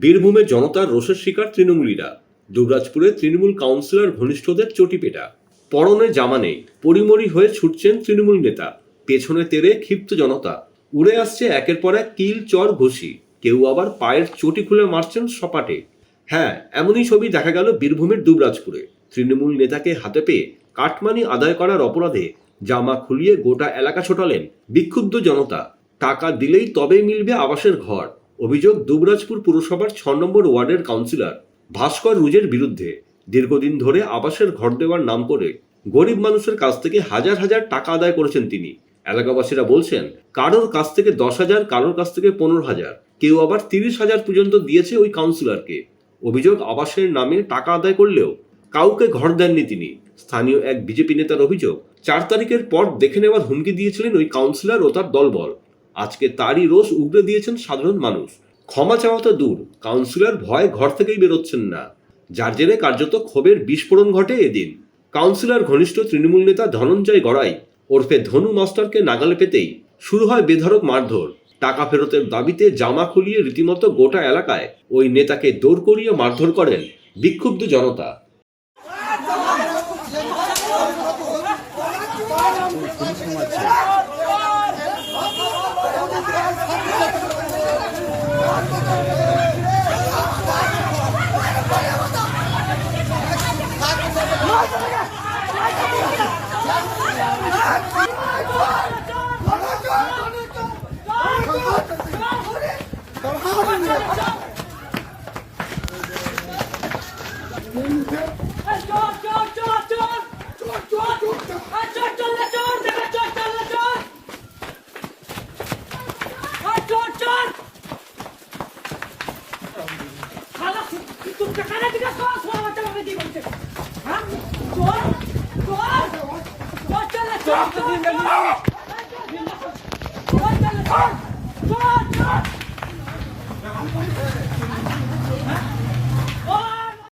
বীরভূমে জনতার রোষের শিকার তৃণমূলীরা। দুবরাজপুরে তৃণমূল কাউন্সিলর ঘনিষ্ঠদের চটিপেটা। পরনে জামা নেই, পরিমরি হয়ে ছুটছেন তৃণমূল নেতা। পেছনে তেড়ে ক্ষিপ্ত জনতা। উড়ে আসছে একের পর এক কিল, চর, ঘুষি। কেউ আবার পায়ের চটি খুলে মারছেন সপাটে। হ্যাঁ, এমনই ছবি দেখা গেল বীরভূমের দুবরাজপুরে। তৃণমূল নেতাকে হাতে পেয়ে কাটমানি আদায় করার অপরাধে জামা খুলিয়ে গোটা এলাকা ছোটালেন বিক্ষুব্ধ জনতা। টাকা দিলেই তবেই মিলবে আবাসের ঘর। অভিযোগ দুবরাজপুর পুরসভার ৬ নম্বর ওয়ার্ডের কাউন্সিলর ভাস্কর রুজের বিরুদ্ধে। দীর্ঘদিন ধরে আবাসের ঘর দেওয়ার নাম করে গরিব মানুষের কাছ থেকে হাজার হাজার টাকা আদায় করেছেন তিনি। এলাকাবাসীরা বলছেন, কারোর কাছ থেকে ১০,০০০, কারোর কাছ থেকে ১৫,০০০, কেউ আবার ৩০,০০০ পর্যন্ত দিয়েছে ওই কাউন্সিলরকে। অভিযোগ, আবাসের নামে টাকা আদায় করলেও কাউকে ঘর দেননি তিনি। স্থানীয় এক বিজেপি নেতার অভিযোগ, ৪ তারিখের পর দেখে নেওয়ার হুমকি দিয়েছিলেন ওই কাউন্সিলর ও তার দলবল। আজকে তারই রোষ উগরে দিয়েছেন সাধারণ মানুষ। ক্ষমা চাওয়া তো দূর, কাউন্সিলর ভয় ঘর থেকেই বেরোচ্ছেন না। যার জেরে কার্যত ক্ষোভের বিস্ফোরণ ঘটে এদিন। কাউন্সিলর ঘনিষ্ঠ তৃণমূল নেতা ধনঞ্জয় গড়াই ওরফে ধনু মাস্টারকে নাগালে পেতেই শুরু হয় বেধড়ক মারধর। টাকা ফেরতের দাবিতে জামা খুলিয়ে রীতিমতো গোটা এলাকায় ওই নেতাকে দৌড় করিয়ে মারধর করেন বিক্ষুব্ধ জনতা। চল